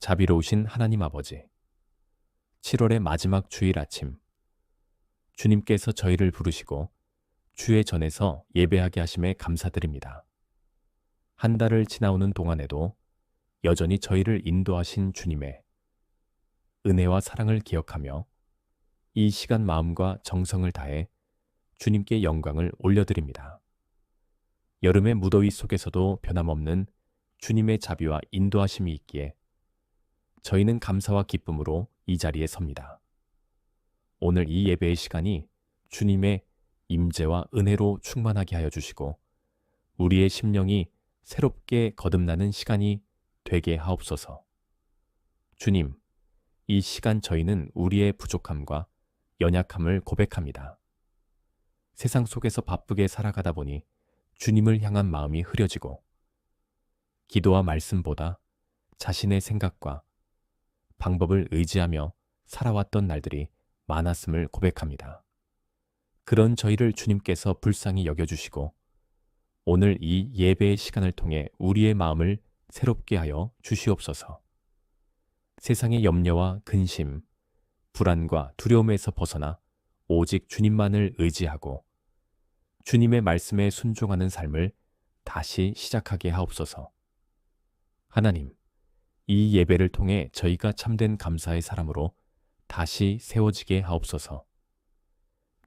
자비로우신 하나님 아버지, 7월의 마지막 주일 아침, 주님께서 저희를 부르시고 주의 전에서 예배하게 하심에 감사드립니다. 한 달을 지나오는 동안에도 여전히 저희를 인도하신 주님의 은혜와 사랑을 기억하며 이 시간 마음과 정성을 다해 주님께 영광을 올려드립니다. 여름의 무더위 속에서도 변함없는 주님의 자비와 인도하심이 있기에 저희는 감사와 기쁨으로 이 자리에 섭니다. 오늘 이 예배의 시간이 주님의 임재와 은혜로 충만하게 하여 주시고 우리의 심령이 새롭게 거듭나는 시간이 되게 하옵소서. 주님, 이 시간 저희는 우리의 부족함과 연약함을 고백합니다. 세상 속에서 바쁘게 살아가다 보니 주님을 향한 마음이 흐려지고 기도와 말씀보다 자신의 생각과 방법을 의지하며 살아왔던 날들이 많았음을 고백합니다. 그런 저희를 주님께서 불쌍히 여겨주시고 오늘 이 예배의 시간을 통해 우리의 마음을 새롭게 하여 주시옵소서. 세상의 염려와 근심, 불안과 두려움에서 벗어나 오직 주님만을 의지하고 주님의 말씀에 순종하는 삶을 다시 시작하게 하옵소서. 하나님, 이 예배를 통해 저희가 참된 감사의 사람으로 다시 세워지게 하옵소서.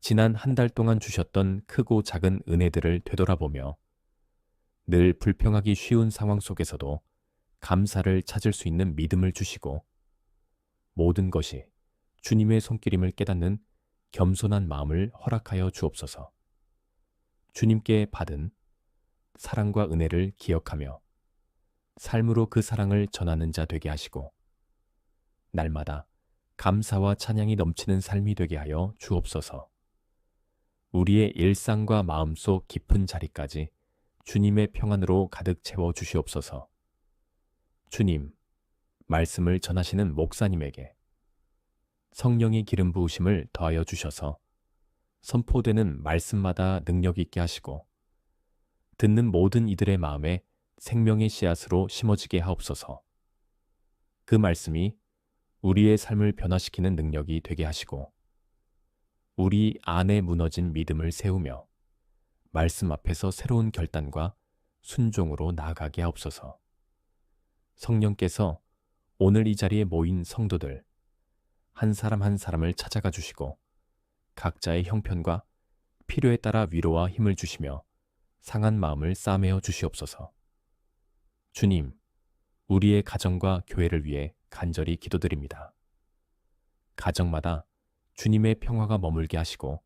지난 한 달 동안 주셨던 크고 작은 은혜들을 되돌아보며 늘 불평하기 쉬운 상황 속에서도 감사를 찾을 수 있는 믿음을 주시고 모든 것이 주님의 손길임을 깨닫는 겸손한 마음을 허락하여 주옵소서. 주님께 받은 사랑과 은혜를 기억하며 삶으로 그 사랑을 전하는 자 되게 하시고 날마다 감사와 찬양이 넘치는 삶이 되게 하여 주옵소서. 우리의 일상과 마음속 깊은 자리까지 주님의 평안으로 가득 채워 주시옵소서. 주님, 말씀을 전하시는 목사님에게 성령의 기름 부으심을 더하여 주셔서 선포되는 말씀마다 능력 있게 하시고 듣는 모든 이들의 마음에 생명의 씨앗으로 심어지게 하옵소서. 그 말씀이 우리의 삶을 변화시키는 능력이 되게 하시고 우리 안에 무너진 믿음을 세우며 말씀 앞에서 새로운 결단과 순종으로 나아가게 하옵소서. 성령께서 오늘 이 자리에 모인 성도들 한 사람 한 사람을 찾아가 주시고 각자의 형편과 필요에 따라 위로와 힘을 주시며 상한 마음을 싸매어 주시옵소서. 주님, 우리의 가정과 교회를 위해 간절히 기도드립니다. 가정마다 주님의 평화가 머물게 하시고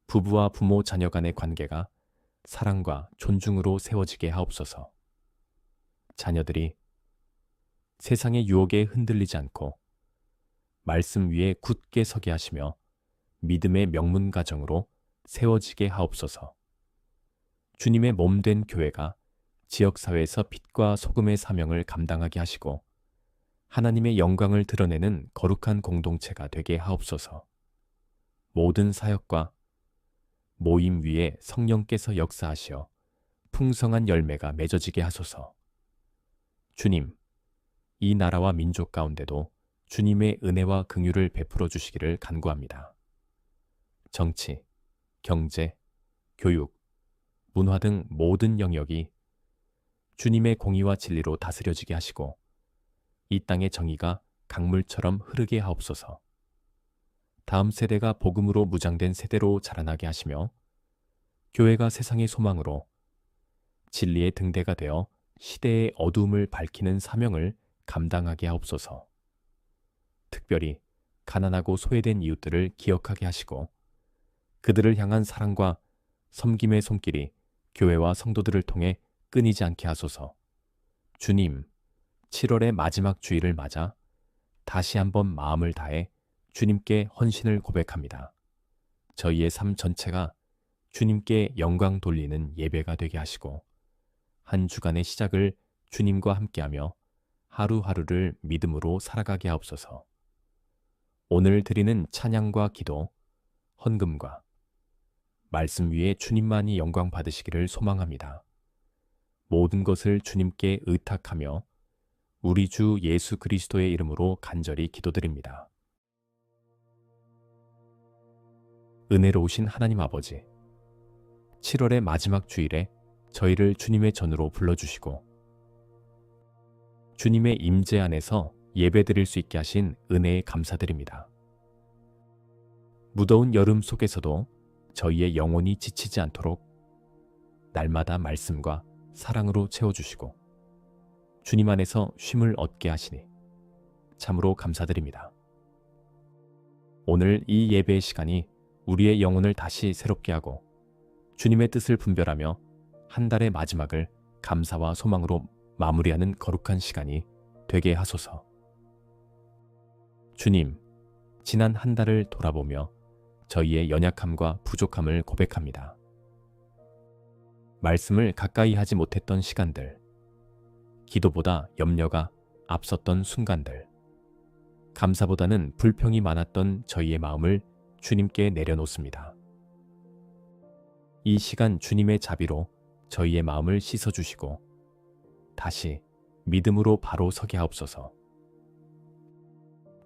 부부와 부모 자녀 간의 관계가 사랑과 존중으로 세워지게 하옵소서. 자녀들이 세상의 유혹에 흔들리지 않고 말씀 위에 굳게 서게 하시며 믿음의 명문 가정으로 세워지게 하옵소서. 주님의 몸된 교회가 지역사회에서 빛과 소금의 사명을 감당하게 하시고 하나님의 영광을 드러내는 거룩한 공동체가 되게 하옵소서. 모든 사역과 모임 위에 성령께서 역사하시어 풍성한 열매가 맺어지게 하소서. 주님, 이 나라와 민족 가운데도 주님의 은혜와 긍휼을 베풀어 주시기를 간구합니다. 정치, 경제, 교육, 문화 등 모든 영역이 주님의 공의와 진리로 다스려지게 하시고 이 땅의 정의가 강물처럼 흐르게 하옵소서. 다음 세대가 복음으로 무장된 세대로 자라나게 하시며 교회가 세상의 소망으로 진리의 등대가 되어 시대의 어두움을 밝히는 사명을 감당하게 하옵소서. 특별히 가난하고 소외된 이웃들을 기억하게 하시고 그들을 향한 사랑과 섬김의 손길이 교회와 성도들을 통해 끊이지 않게 하소서. 주님, 7월의 마지막 주일을 맞아 다시 한번 마음을 다해 주님께 헌신을 고백합니다. 저희의 삶 전체가 주님께 영광 돌리는 예배가 되게 하시고 한 주간의 시작을 주님과 함께하며 하루하루를 믿음으로 살아가게 하옵소서. 오늘 드리는 찬양과 기도, 헌금과 말씀 위에 주님만이 영광 받으시기를 소망합니다. 모든 것을 주님께 의탁하며 우리 주 예수 그리스도의 이름으로 간절히 기도드립니다. 은혜로우신 하나님 아버지, 7월의 마지막 주일에 저희를 주님의 전으로 불러주시고 주님의 임재 안에서 예배드릴 수 있게 하신 은혜에 감사드립니다. 무더운 여름 속에서도 저희의 영혼이 지치지 않도록 날마다 말씀과 사랑으로 채워주시고 주님 안에서 쉼을 얻게 하시니 참으로 감사드립니다. 오늘 이 예배의 시간이 우리의 영혼을 다시 새롭게 하고 주님의 뜻을 분별하며 한 달의 마지막을 감사와 소망으로 마무리하는 거룩한 시간이 되게 하소서. 주님, 지난 한 달을 돌아보며 저희의 연약함과 부족함을 고백합니다. 말씀을 가까이 하지 못했던 시간들, 기도보다 염려가 앞섰던 순간들, 감사보다는 불평이 많았던 저희의 마음을 주님께 내려놓습니다. 이 시간 주님의 자비로 저희의 마음을 씻어주시고 다시 믿음으로 바로 서게 하옵소서.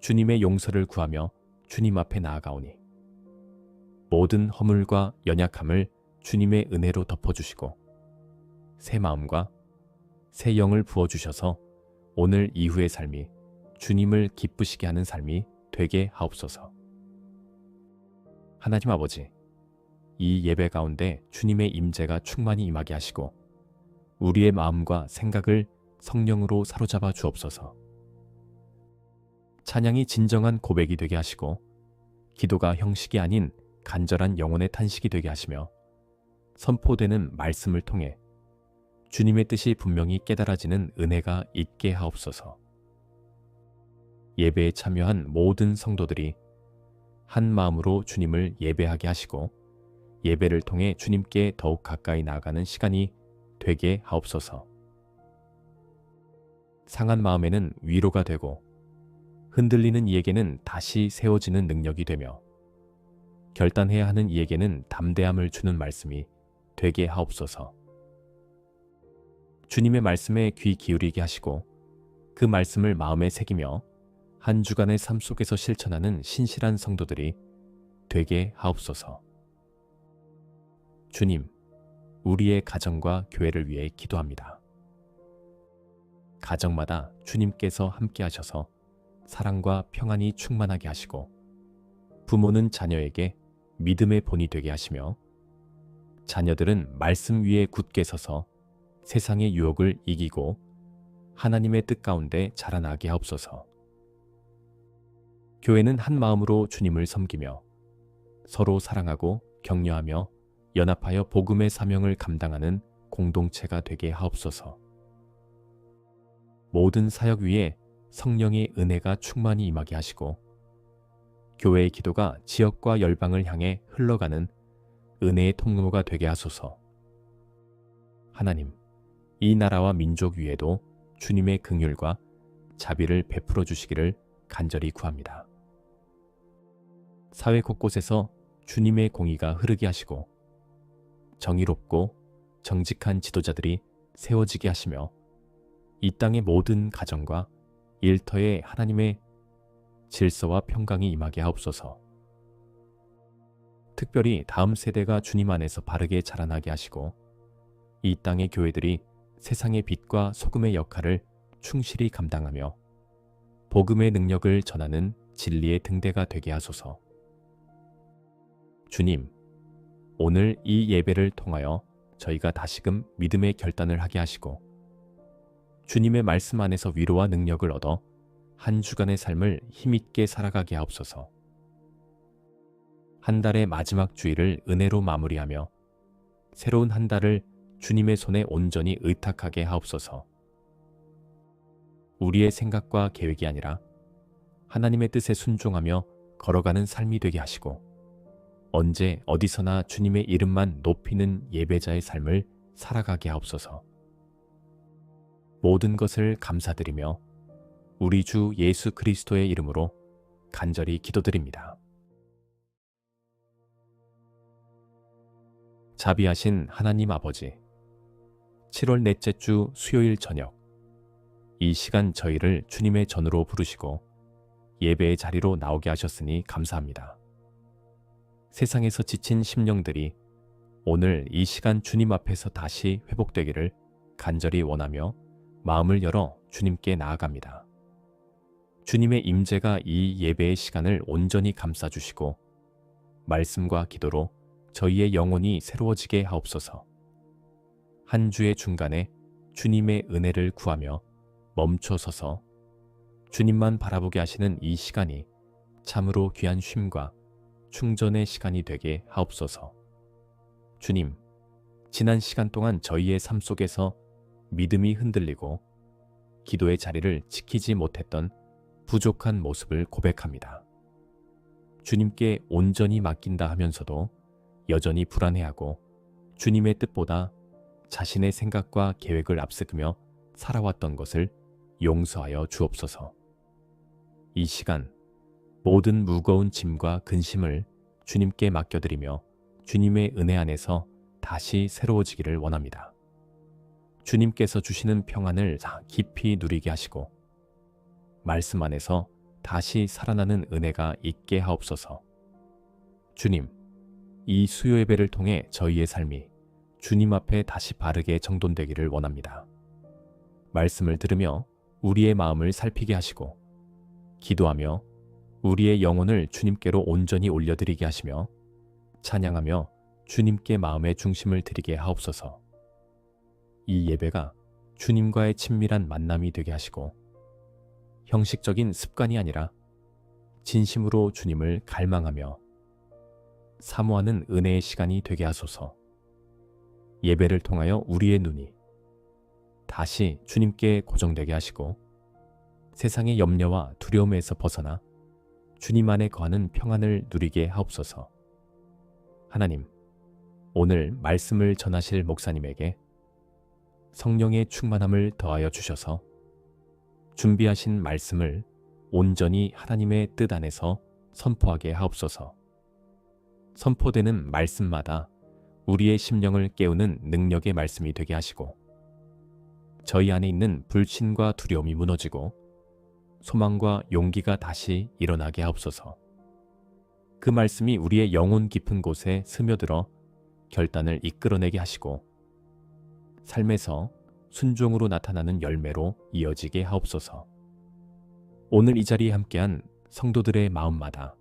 주님의 용서를 구하며 주님 앞에 나아가오니 모든 허물과 연약함을 주님의 은혜로 덮어주시고 새 마음과 새 영을 부어주셔서 오늘 이후의 삶이 주님을 기쁘시게 하는 삶이 되게 하옵소서. 하나님 아버지, 이 예배 가운데 주님의 임재가 충만히 임하게 하시고 우리의 마음과 생각을 성령으로 사로잡아 주옵소서. 찬양이 진정한 고백이 되게 하시고 기도가 형식이 아닌 간절한 영혼의 탄식이 되게 하시며 선포되는 말씀을 통해 주님의 뜻이 분명히 깨달아지는 은혜가 있게 하옵소서. 예배에 참여한 모든 성도들이 한 마음으로 주님을 예배하게 하시고 예배를 통해 주님께 더욱 가까이 나아가는 시간이 되게 하옵소서. 상한 마음에는 위로가 되고 흔들리는 이에게는 다시 세워지는 능력이 되며 결단해야 하는 이에게는 담대함을 주는 말씀이 되게 하옵소서. 주님의 말씀에 귀 기울이게 하시고 그 말씀을 마음에 새기며 한 주간의 삶 속에서 실천하는 신실한 성도들이 되게 하옵소서. 주님, 우리의 가정과 교회를 위해 기도합니다. 가정마다 주님께서 함께 하셔서 사랑과 평안이 충만하게 하시고 부모는 자녀에게 믿음의 본이 되게 하시며 자녀들은 말씀 위에 굳게 서서 세상의 유혹을 이기고 하나님의 뜻 가운데 자라나게 하옵소서. 교회는 한 마음으로 주님을 섬기며 서로 사랑하고 격려하며 연합하여 복음의 사명을 감당하는 공동체가 되게 하옵소서. 모든 사역 위에 성령의 은혜가 충만히 임하게 하시고 교회의 기도가 지역과 열방을 향해 흘러가는 은혜의 통로가 되게 하소서. 하나님, 이 나라와 민족 위에도 주님의 긍휼과 자비를 베풀어 주시기를 간절히 구합니다. 사회 곳곳에서 주님의 공의가 흐르게 하시고 정의롭고 정직한 지도자들이 세워지게 하시며 이 땅의 모든 가정과 일터에 하나님의 질서와 평강이 임하게 하옵소서. 특별히 다음 세대가 주님 안에서 바르게 자라나게 하시고 이 땅의 교회들이 세상의 빛과 소금의 역할을 충실히 감당하며 복음의 능력을 전하는 진리의 등대가 되게 하소서. 주님, 오늘 이 예배를 통하여 저희가 다시금 믿음의 결단을 하게 하시고 주님의 말씀 안에서 위로와 능력을 얻어 한 주간의 삶을 힘있게 살아가게 하옵소서. 한 달의 마지막 주일을 은혜로 마무리하며 새로운 한 달을 주님의 손에 온전히 의탁하게 하옵소서. 우리의 생각과 계획이 아니라 하나님의 뜻에 순종하며 걸어가는 삶이 되게 하시고 언제 어디서나 주님의 이름만 높이는 예배자의 삶을 살아가게 하옵소서. 모든 것을 감사드리며 우리 주 예수 그리스도의 이름으로 간절히 기도드립니다. 자비하신 하나님 아버지, 7월 넷째 주 수요일 저녁 이 시간 저희를 주님의 전으로 부르시고 예배의 자리로 나오게 하셨으니 감사합니다. 세상에서 지친 심령들이 오늘 이 시간 주님 앞에서 다시 회복되기를 간절히 원하며 마음을 열어 주님께 나아갑니다. 주님의 임재가 이 예배의 시간을 온전히 감싸주시고 말씀과 기도로 저희의 영혼이 새로워지게 하옵소서. 한 주의 중간에 주님의 은혜를 구하며 멈춰서서 주님만 바라보게 하시는 이 시간이 참으로 귀한 쉼과 충전의 시간이 되게 하옵소서. 주님, 지난 시간 동안 저희의 삶 속에서 믿음이 흔들리고 기도의 자리를 지키지 못했던 부족한 모습을 고백합니다. 주님께 온전히 맡긴다 하면서도 여전히 불안해하고 주님의 뜻보다 자신의 생각과 계획을 앞세우며 살아왔던 것을 용서하여 주옵소서. 이 시간 모든 무거운 짐과 근심을 주님께 맡겨드리며 주님의 은혜 안에서 다시 새로워지기를 원합니다. 주님께서 주시는 평안을 깊이 누리게 하시고 말씀 안에서 다시 살아나는 은혜가 있게 하옵소서. 주님, 이 수요 예배를 통해 저희의 삶이 주님 앞에 다시 바르게 정돈되기를 원합니다. 말씀을 들으며 우리의 마음을 살피게 하시고 기도하며 우리의 영혼을 주님께로 온전히 올려드리게 하시며 찬양하며 주님께 마음의 중심을 드리게 하옵소서. 이 예배가 주님과의 친밀한 만남이 되게 하시고 형식적인 습관이 아니라 진심으로 주님을 갈망하며 사모하는 은혜의 시간이 되게 하소서. 예배를 통하여 우리의 눈이 다시 주님께 고정되게 하시고 세상의 염려와 두려움에서 벗어나 주님 안에 거하는 평안을 누리게 하옵소서. 하나님, 오늘 말씀을 전하실 목사님에게 성령의 충만함을 더하여 주셔서 준비하신 말씀을 온전히 하나님의 뜻 안에서 선포하게 하옵소서. 선포되는 말씀마다 우리의 심령을 깨우는 능력의 말씀이 되게 하시고 저희 안에 있는 불신과 두려움이 무너지고 소망과 용기가 다시 일어나게 하옵소서. 그 말씀이 우리의 영혼 깊은 곳에 스며들어 결단을 이끌어내게 하시고 삶에서 순종으로 나타나는 열매로 이어지게 하옵소서. 오늘 이 자리에 함께한 성도들의 마음마다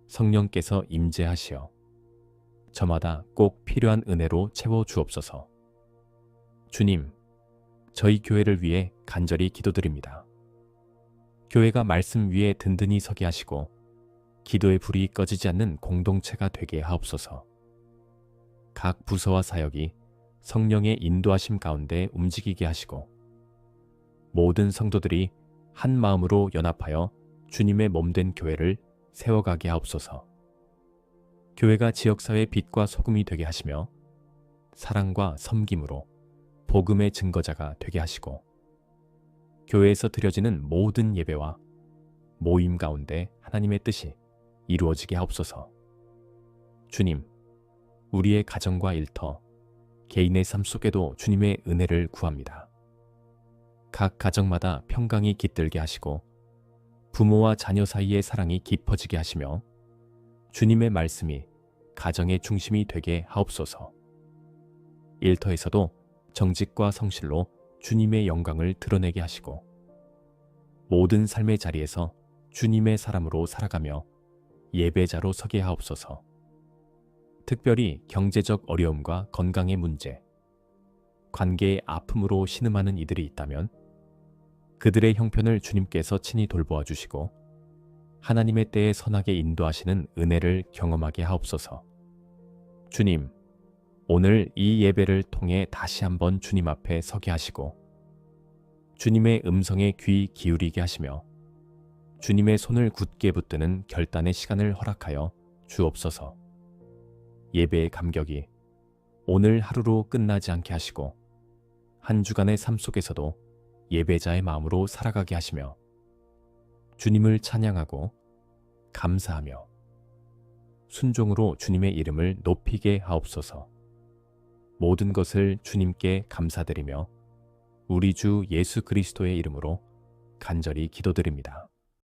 성령께서 임재하시어 저마다 꼭 필요한 은혜로 채워 주옵소서. 주님, 저희 교회를 위해 간절히 기도드립니다. 교회가 말씀 위에 든든히 서게 하시고 기도의 불이 꺼지지 않는 공동체가 되게 하옵소서. 각 부서와 사역이 성령의 인도하심 가운데 움직이게 하시고 모든 성도들이 한 마음으로 연합하여 주님의 몸된 교회를 세워가게 하옵소서. 교회가 지역사회의 빛과 소금이 되게 하시며 사랑과 섬김으로 복음의 증거자가 되게 하시고 교회에서 드려지는 모든 예배와 모임 가운데 하나님의 뜻이 이루어지게 하옵소서. 주님, 우리의 가정과 일터, 개인의 삶 속에도 주님의 은혜를 구합니다. 각 가정마다 평강이 깃들게 하시고 부모와 자녀 사이의 사랑이 깊어지게 하시며 주님의 말씀이 가정의 중심이 되게 하옵소서. 일터에서도 정직과 성실로 주님의 영광을 드러내게 하시고 모든 삶의 자리에서 주님의 사람으로 살아가며 예배자로 서게 하옵소서. 특별히 경제적 어려움과 건강의 문제, 관계의 아픔으로 신음하는 이들이 있다면 그들의 형편을 주님께서 친히 돌보아 주시고 하나님의 때에 선하게 인도하시는 은혜를 경험하게 하옵소서. 주님, 오늘 이 예배를 통해 다시 한번 주님 앞에 서게 하시고 주님의 음성에 귀 기울이게 하시며 주님의 손을 굳게 붙드는 결단의 시간을 허락하여 주옵소서. 예배의 감격이 오늘 하루로 끝나지 않게 하시고 한 주간의 삶 속에서도 예배자의 마음으로 살아가게 하시며 주님을 찬양하고 감사하며 순종으로 주님의 이름을 높이게 하옵소서. 모든 것을 주님께 감사드리며 우리 주 예수 그리스도의 이름으로 간절히 기도드립니다.